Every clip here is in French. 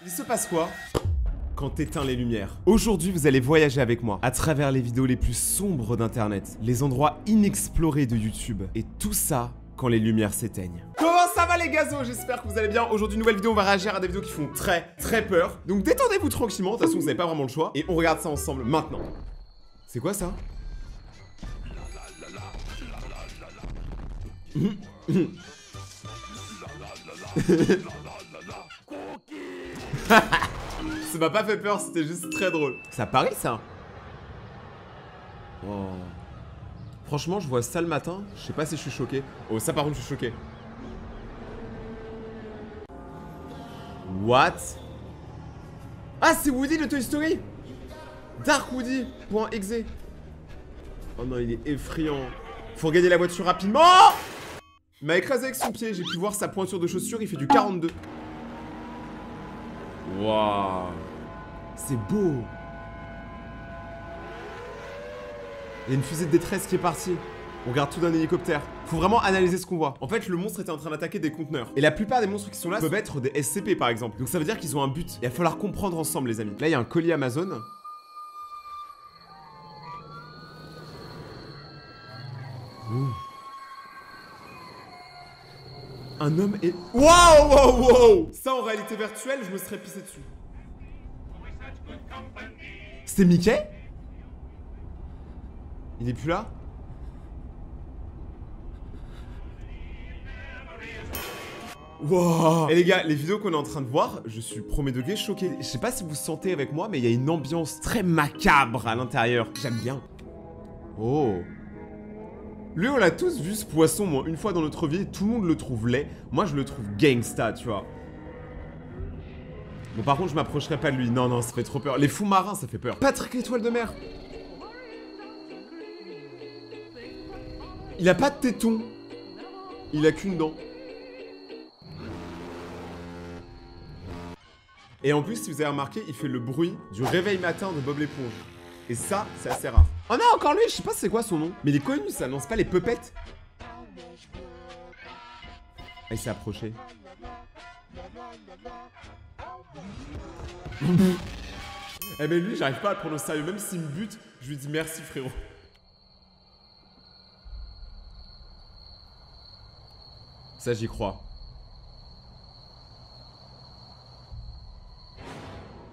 Il se passe quoi quand t'éteins les lumières? Aujourd'hui, vous allez voyager avec moi à travers les vidéos les plus sombres d'internet, les endroits inexplorés de YouTube, et tout ça quand les lumières s'éteignent. Comment ça va les gazos? J'espère que vous allez bien. Aujourd'hui, nouvelle vidéo, on va réagir à des vidéos qui font très peur. Donc détendez-vous tranquillement, de toute façon vous n'avez pas vraiment le choix, et on regarde ça ensemble maintenant. C'est quoi ça? Ça m'a pas fait peur, c'était juste très drôle. C'est à Paris ça? Oh. Franchement, je vois ça le matin, je sais pas si je suis choqué. Oh, ça par contre, je suis choqué. What? Ah, c'est Woody de Toy Story. Dark Woody.exe. Oh non, il est effrayant. Faut regagner la voiture rapidement. Il m'a écrasé avec son pied, j'ai pu voir sa pointure de chaussure, il fait du 42. Waouh. C'est beau. Il y a une fusée de détresse qui est partie. On regarde tout d'un hélicoptère. Faut vraiment analyser ce qu'on voit. En fait, le monstre était en train d'attaquer des conteneurs. Et la plupart des monstres qui sont là peuvent être des SCP par exemple. Donc ça veut dire qu'ils ont un but. Il va falloir comprendre ensemble les amis. Là, il y a un colis Amazon. Ouh. Un homme est... Wow. Ça en réalité virtuelle, je me serais pissé dessus. C'était Mickey? Il est plus là? Wow. Et les gars, les vidéos qu'on est en train de voir, je suis premier degré choqué. Je sais pas si vous sentez avec moi, mais il y a une ambiance très macabre à l'intérieur. J'aime bien. Oh. Lui, on l'a tous vu ce poisson, moi, une fois dans notre vie. Tout le monde le trouve laid. Moi, je le trouve gangsta, tu vois. Bon, par contre, je m'approcherai pas de lui. Non, ça fait trop peur. Les fous marins, ça fait peur. Patrick l'étoile de mer. Il a pas de téton. Il a qu'une dent. Et en plus, si vous avez remarqué, il fait le bruit du réveil matin de Bob l'éponge. Et ça, c'est assez rare. Oh non, encore lui, je sais pas c'est quoi son nom. Mais il est connu, ça, non, c'est pas les Puppets? Ah, il s'est approché. Eh mais lui, j'arrive pas à le prendre au sérieux. Même s'il me bute, je lui dis merci frérot. Ça, j'y crois.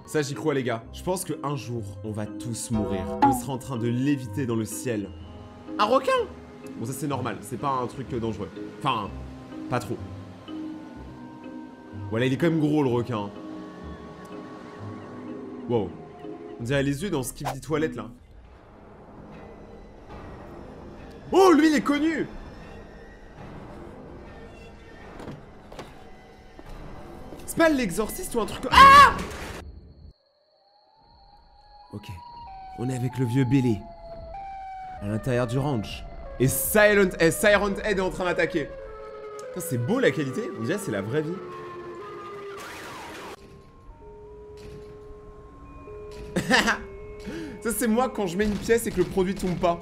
Ça, j'y crois les gars. Je pense qu'un jour, on va tous mourir. On sera en train de léviter dans le ciel. Un requin? Bon, ça c'est normal, c'est pas un truc dangereux. Enfin, pas trop. Voilà, il est quand même gros le requin. Wow. On dirait les yeux dans ce qu'il dit toilette là. Oh, lui il est connu! C'est pas l'exorciste ou un truc... Ah! Ok. On est avec le vieux Billy. À l'intérieur du ranch. Et Siren Head est en train d'attaquer. C'est beau la qualité. On dirait c'est la vraie vie. Ça c'est moi quand je mets une pièce et que le produit tombe pas.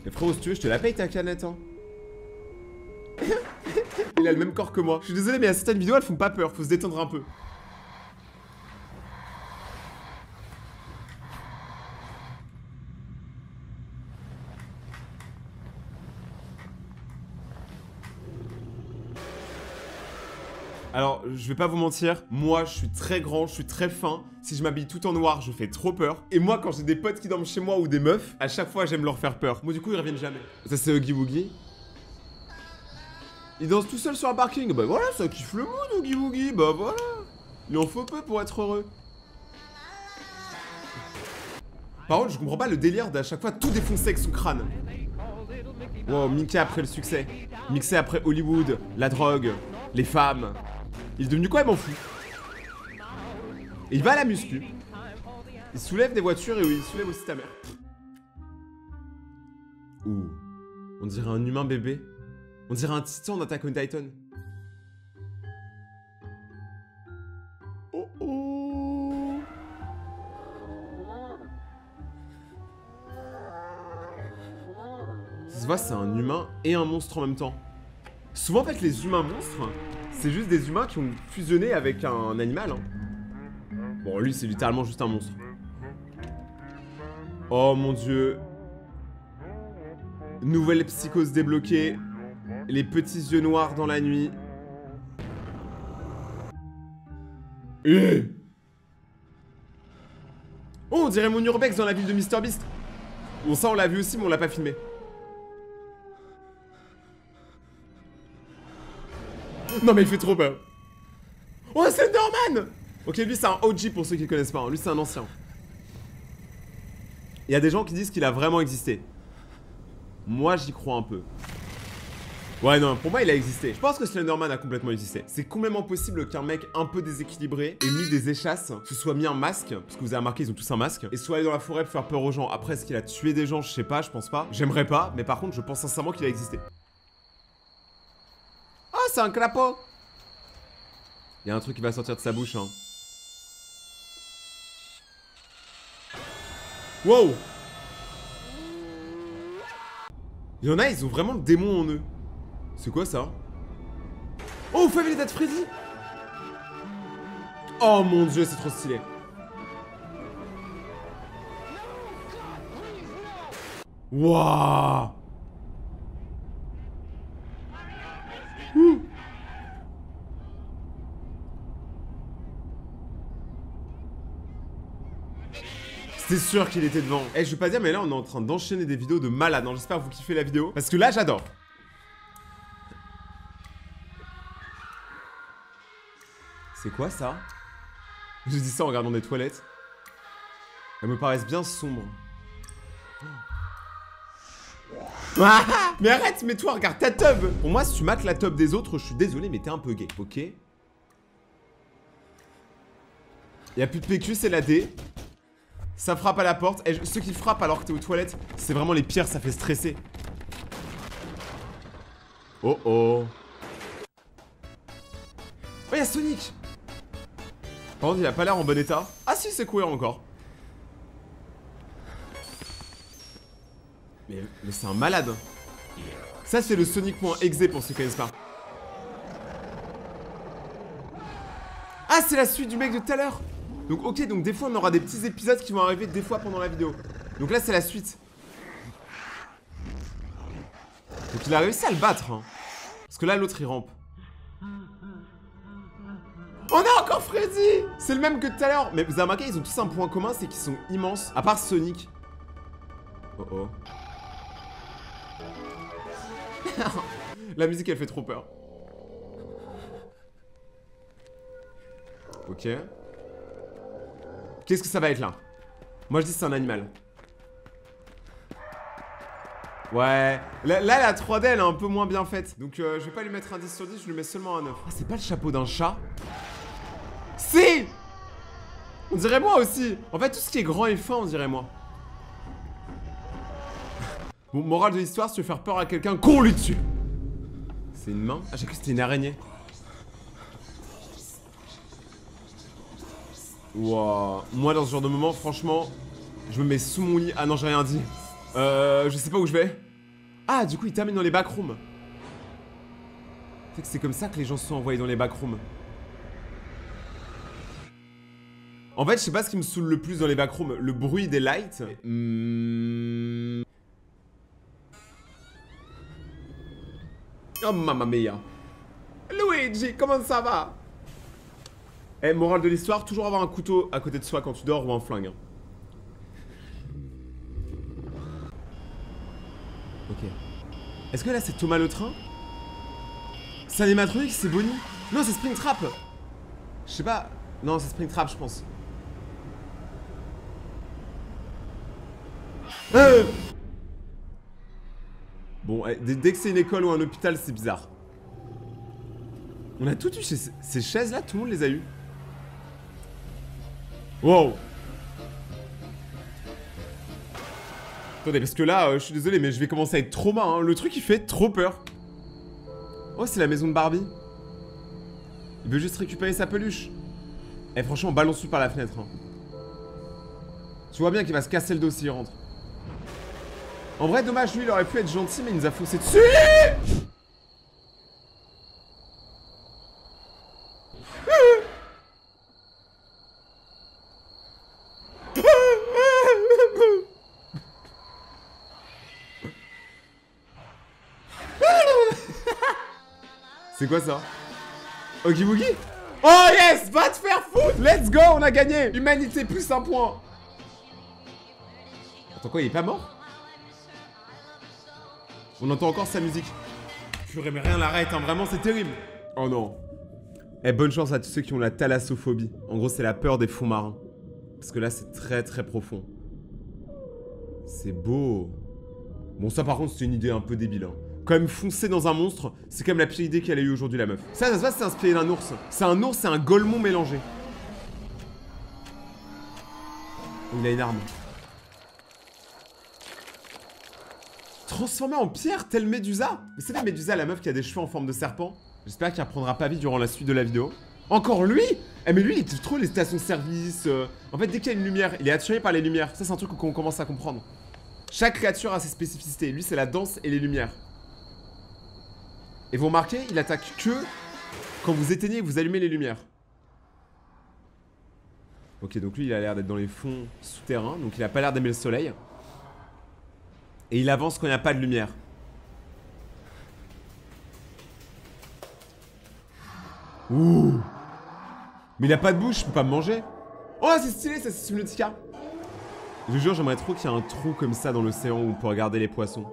Mais frérot, si tu veux, je te la paye ta canette hein. Il a le même corps que moi. Je suis désolé mais il y a certaines vidéos elles font pas peur. Faut se détendre un peu. Alors, je vais pas vous mentir, moi je suis très grand, je suis très fin. Si je m'habille tout en noir, je fais trop peur. Et moi, quand j'ai des potes qui dorment chez moi ou des meufs, à chaque fois j'aime leur faire peur. Moi du coup, ils reviennent jamais. Ça c'est Huggy Wuggy. Il danse tout seul sur un parking. Bah voilà, ça kiffe le mood, Huggy Wuggy. Bah voilà. Il en faut peu pour être heureux. Par contre, je comprends pas le délire d'à chaque fois tout défoncer avec son crâne. Wow, Mickey après le succès. Mickey après Hollywood, la drogue, les femmes. Il est devenu quoi, il m'en fout. Et il va à la muscu. Il soulève des voitures et oui, il soulève aussi ta mère. Ouh. On dirait un humain bébé. On dirait un titan d'Attack on Titan. Oh oh. Ça se voit, c'est un humain et un monstre en même temps. Souvent, en fait, les humains monstres, c'est juste des humains qui ont fusionné avec un animal. Hein. Bon, lui, c'est littéralement juste un monstre. Oh mon dieu. Nouvelle psychose débloquée. Les petits yeux noirs dans la nuit. Oh, on dirait mon urbex dans la ville de MrBeast. Bon, ça, on l'a vu aussi, mais on l'a pas filmé. Non, mais il fait trop peur. Oh, c'est Norman. Ok, lui, c'est un OG pour ceux qui connaissent pas. Hein. Lui, c'est un ancien. Il y a des gens qui disent qu'il a vraiment existé. Moi, j'y crois un peu. Ouais, non, pour moi, il a existé. Je pense que Slenderman a complètement existé. C'est complètement possible qu'un mec un peu déséquilibré ait mis des échasses, se soit mis un masque, parce que vous avez remarqué, ils ont tous un masque, et soit allé dans la forêt pour faire peur aux gens. Après, est-ce qu'il a tué des gens? Je sais pas, je pense pas. J'aimerais pas, mais par contre, je pense sincèrement qu'il a existé. Oh, c'est un crapaud! Il y a un truc qui va sortir de sa bouche, hein. Wow! Il y en a, ils ont vraiment le démon en eux. C'est quoi ça? Oh, Family Dead Freddy! Oh mon dieu, c'est trop stylé. Waouh! C'était sûr qu'il était devant. Eh, je vais pas dire, mais là, on est en train d'enchaîner des vidéos de malade. Hein. J'espère que vous kiffez la vidéo. Parce que là, j'adore. C'est quoi ça? Je dis ça en regardant des toilettes. Elles me paraissent bien sombres. Ah, mais arrête, mais toi, regarde ta tub. Pour moi, si tu mates la tub des autres, je suis désolé, mais t'es un peu gay, ok? Y'a plus de PQ, c'est la D. Ça frappe à la porte. Et ceux qui frappent alors que t'es aux toilettes, c'est vraiment les pires, ça fait stresser. Oh oh. Oh, y'a Sonic. Par contre, il a pas l'air en bon état. Ah si, c'est cohérent encore. Mais c'est un malade. Ça, c'est le Sonic.exe pour ceux qui connaissent pas. Ah, c'est la suite du mec de tout à l'heure. Donc ok, donc des fois on aura des petits épisodes qui vont arriver des fois pendant la vidéo. Donc là c'est la suite. Donc il a réussi à le battre hein. Parce que là l'autre il rampe. On a encore Freddy. C'est le même que tout à l'heure. Mais vous avez remarqué, ils ont tous un point commun, c'est qu'ils sont immenses. À part Sonic. Oh oh. La musique elle fait trop peur. Ok. Qu'est-ce que ça va être là? Moi je dis c'est un animal. Ouais. Là la 3D elle est un peu moins bien faite. Donc je vais pas lui mettre un 10 sur 10, je lui mets seulement un 9. Ah, c'est pas le chapeau d'un chat? Si! On dirait moi aussi. En fait tout ce qui est grand et fin on dirait moi. Bon, morale de l'histoire, si tu veux faire peur à quelqu'un, cours lui dessus. C'est une main? Ah j'ai cru que c'était une araignée. Wow. Moi dans ce genre de moment franchement je me mets sous mon lit. Ah non j'ai rien dit. Je sais pas où je vais. Ah du coup il termine dans les backrooms. Fait que c'est comme ça que les gens se sont envoyés dans les backrooms. En fait je sais pas ce qui me saoule le plus dans les backrooms. Le bruit des lights. Oh mamma mia. Luigi comment ça va? Eh, morale de l'histoire, toujours avoir un couteau à côté de soi quand tu dors ou un flingue. Ok. Est-ce que là c'est Thomas le train? C'est animatronique, c'est Bonnie? Non, c'est Springtrap. Je sais pas. Non, c'est Springtrap, je pense. Bon, dès que c'est une école ou un hôpital, c'est bizarre. On a tout eu chez ces chaises là, tout le monde les a eu. Wow. Attendez, parce que là, je suis désolé, mais je vais commencer à être trauma, hein. Le truc, il fait trop peur. Oh, c'est la maison de Barbie. Il veut juste récupérer sa peluche. Eh, franchement, balance-lui par la fenêtre, hein. Tu vois bien qu'il va se casser le dos s'il rentre. En vrai, dommage, lui, il aurait pu être gentil, mais il nous a foncé dessus. C'est quoi ça? Oogie Boogie? Oh yes! Va te faire foutre! Let's go! On a gagné! Humanité plus 1 point! Attends quoi, il est pas mort? On entend encore sa musique. Purée, mais rien l'arrête, hein. Vraiment, c'est terrible. Oh non. Eh, bonne chance à tous ceux qui ont la thalassophobie. En gros, c'est la peur des fonds marins. Parce que là, c'est très très profond. C'est beau. Bon, ça par contre, c'était une idée un peu débile, hein. Quand même foncer dans un monstre, c'est quand même la pire idée qu'elle a eu aujourd'hui, la meuf. Ça se passe, c'est inspiré d'un ours. C'est un ours et un golemon mélangé. Il a une arme. Transformé en pierre, tel Médusa. Vous savez, Médusa, la meuf qui a des cheveux en forme de serpent. J'espère qu'il reprendra pas vie durant la suite de la vidéo. Encore lui? Eh mais lui, il kiffe trop les stations-service. En fait, dès qu'il y a une lumière, il est attiré par les lumières. Ça, c'est un truc qu'on commence à comprendre. Chaque créature a ses spécificités. Lui, c'est la danse et les lumières. Et vous remarquez, il attaque que quand vous éteignez et vous allumez les lumières. Ok, donc lui, il a l'air d'être dans les fonds souterrains. Donc il a pas l'air d'aimer le soleil. Et il avance quand il n'y a pas de lumière. Ouh. Mais il a pas de bouche, je peux pas me manger. Oh, c'est stylé, ça, c'est Subnautica. Je vous jure, j'aimerais trop qu'il y ait un trou comme ça dans l'océan où on peut regarder les poissons.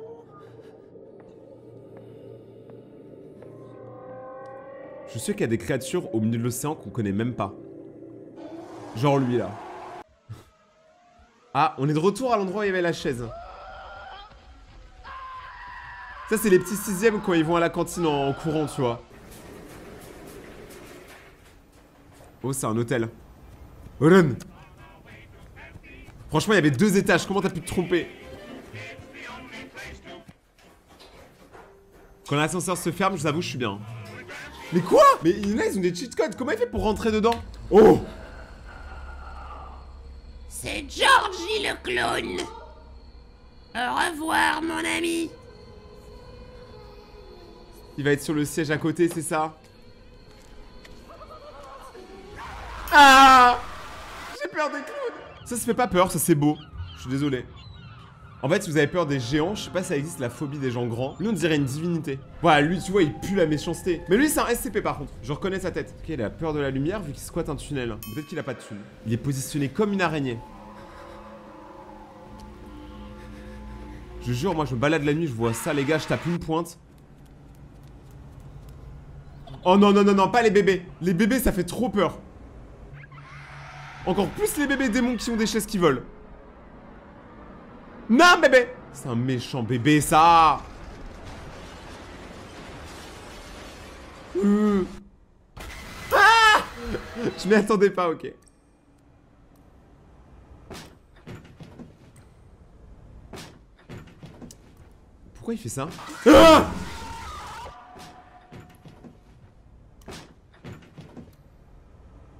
Je suis sûr qu'il y a des créatures au milieu de l'océan qu'on connaît même pas. Genre lui, là. Ah, on est de retour à l'endroit où il y avait la chaise. Ça, c'est les petits 6e quand ils vont à la cantine en courant, tu vois. Oh, c'est un hôtel. Run. Franchement, il y avait 2 étages. Comment t'as pu te tromper? Quand l'ascenseur se ferme, je vous avoue, je suis bien. Mais quoi? Mais là, ils ont des cheat codes. Comment il fait pour rentrer dedans? Oh! C'est Georgie le clone. Au revoir, mon ami. Il va être sur le siège à côté, c'est ça? Ah! J'ai peur des clowns. Ça se fait pas peur, ça c'est beau. Je suis désolé. En fait, si vous avez peur des géants, je sais pas si ça existe la phobie des gens grands. Lui, on dirait une divinité. Voilà, lui, tu vois, il pue la méchanceté. Mais lui, c'est un SCP par contre. Je reconnais sa tête. Ok, il a peur de la lumière vu qu'il squatte un tunnel. Peut-être qu'il a pas de thune. Il est positionné comme une araignée. Je jure, moi, je me balade la nuit, je vois ça, les gars, je tape une pointe. Oh non, non, non, non, pas les bébés. Les bébés, ça fait trop peur. Encore plus les bébés démons qui ont des chaises qui volent. Non, bébé. C'est un méchant bébé, ça. Ah. Je m'y attendais pas, ok. Pourquoi il fait ça? Ah.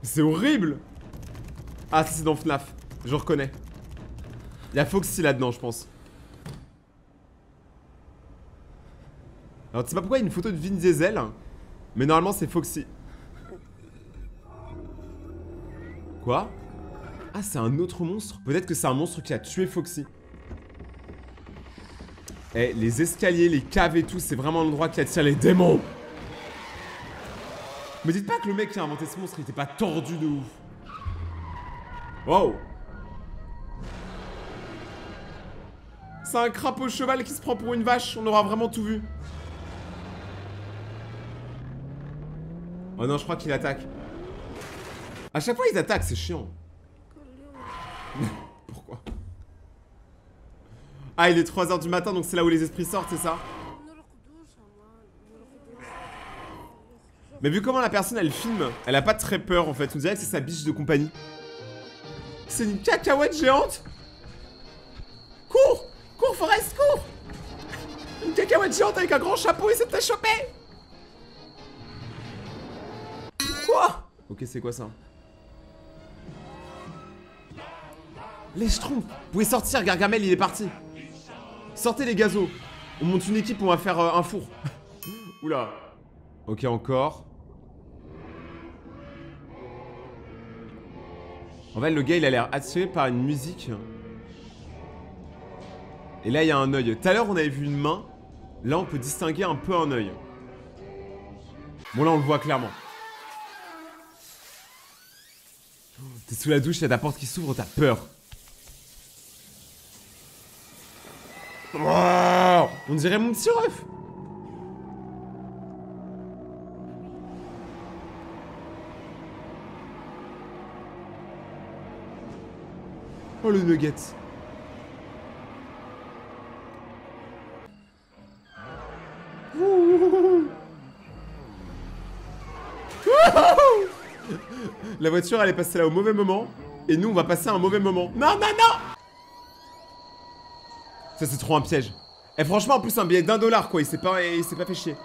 C'est horrible. Ah, ça c'est dans FNAF. Je reconnais. Il y a Foxy là-dedans, je pense. Alors, tu sais pas pourquoi il y a une photo de Vin Diesel. Mais normalement, c'est Foxy. Quoi? Ah, c'est un autre monstre? Peut-être que c'est un monstre qui a tué Foxy. Eh, les escaliers, les caves et tout, c'est vraiment l'endroit qui attire les démons. Me dites pas que le mec qui a inventé ce monstre, il était pas tordu de ouf. Wow. C'est un crapaud cheval qui se prend pour une vache. On aura vraiment tout vu. Oh non, je crois qu'il attaque. À chaque fois, ils attaquent, c'est chiant. Pourquoi? Ah, il est 3 h du matin, donc c'est là où les esprits sortent, c'est ça? Mais vu comment la personne, elle filme, elle a pas très peur, en fait. On dirait que c'est sa biche de compagnie. C'est une cacahuète géante. Cours! Cours, Forrest, cours! Une cacahuète géante avec un grand chapeau et c'est de t'a chopé! Quoi? Ok, c'est quoi ça? Les schtroumpfs! Vous pouvez sortir, Gargamel, il est parti! Sortez les gazos! On monte une équipe, on va faire un four. Oula. Ok, encore. En fait, le gars, il a l'air attiré par une musique. Et là, il y a un œil. Tout à l'heure, on avait vu une main. Là, on peut distinguer un peu un œil. Bon, là, on le voit clairement. T'es sous la douche, il y a ta porte qui s'ouvre, t'as peur. Oh, on dirait mon petit ref. Oh, le nugget. La voiture, elle est passée là au mauvais moment. Et nous, on va passer à un mauvais moment. Non, non, non. Ça, c'est trop un piège. Et franchement, en plus, un billet d'$1, quoi. Il s'est pas fait chier.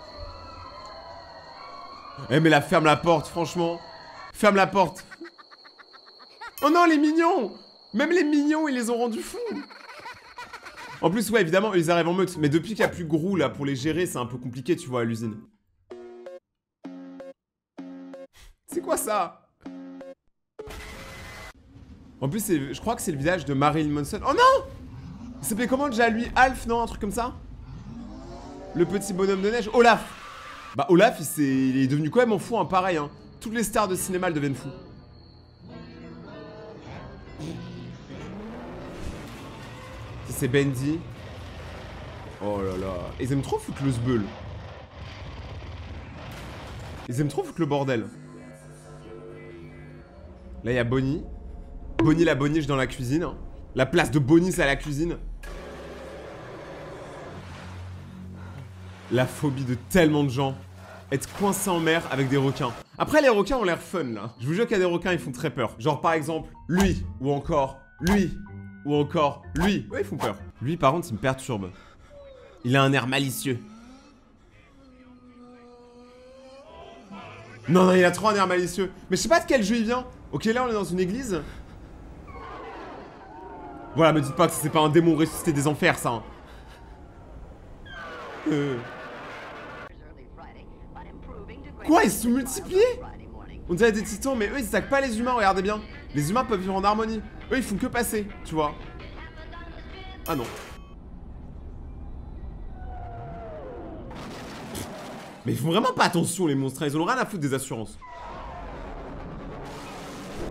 Eh, mais là, ferme la porte, franchement. Ferme la porte. Oh non, les mignons. Même les mignons, ils les ont rendus fous. En plus, ouais, évidemment, ils arrivent en meute. Mais depuis qu'il n'y a plus Grou, là, pour les gérer, c'est un peu compliqué, tu vois, à l'usine. C'est quoi ça? En plus, je crois que c'est le visage de Marilyn Manson. Oh non! Il s'appelait comment déjà lui? Alf, non? Un truc comme ça? Le petit bonhomme de neige. Olaf! Bah, Olaf, il est devenu quand même en fou, hein, pareil, hein. Toutes les stars de cinéma le deviennent fous. C'est Bendy. Oh là là. Ils aiment trop foutre le sbeul. Ils aiment trop foutre le bordel. Là, il y a Bonnie. Bonnie la boniche dans la cuisine. La place de Bonnie, c'est à la cuisine. La phobie de tellement de gens. Être coincé en mer avec des requins. Après, les requins ont l'air fun, là. Je vous jure qu'il y a des requins, ils font très peur. Genre, par exemple, lui. Ou encore, lui. Ou encore, lui. Ouais, ils font peur. Lui, par contre, il me perturbe. Il a un air malicieux. Non, non, il a trop un air malicieux. Mais je sais pas de quel jeu il vient. Ok, là, on est dans une église. Voilà, me dites pas que c'est pas un démon ressuscité des enfers, ça. Quoi, ils se sont multipliés? On dirait des titans, mais eux, ils attaquent pas les humains, regardez bien. Les humains peuvent vivre en harmonie. Eux, ils font que passer, tu vois. Ah non. Mais ils font vraiment pas attention, les monstres. Ils ont rien à foutre des assurances.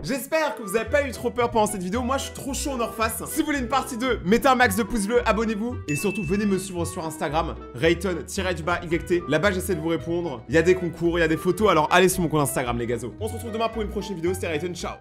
J'espère que vous avez pas eu trop peur pendant cette vidéo. Moi, je suis trop chaud en refasse. Si vous voulez une partie 2, mettez un max de pouces bleus, abonnez-vous. Et surtout, venez me suivre sur Instagram, Rayton-YT. Là-bas, j'essaie de vous répondre. Il y a des concours, il y a des photos. Alors, allez sur mon compte Instagram, les gazos. On se retrouve demain pour une prochaine vidéo. C'était Rayton, ciao.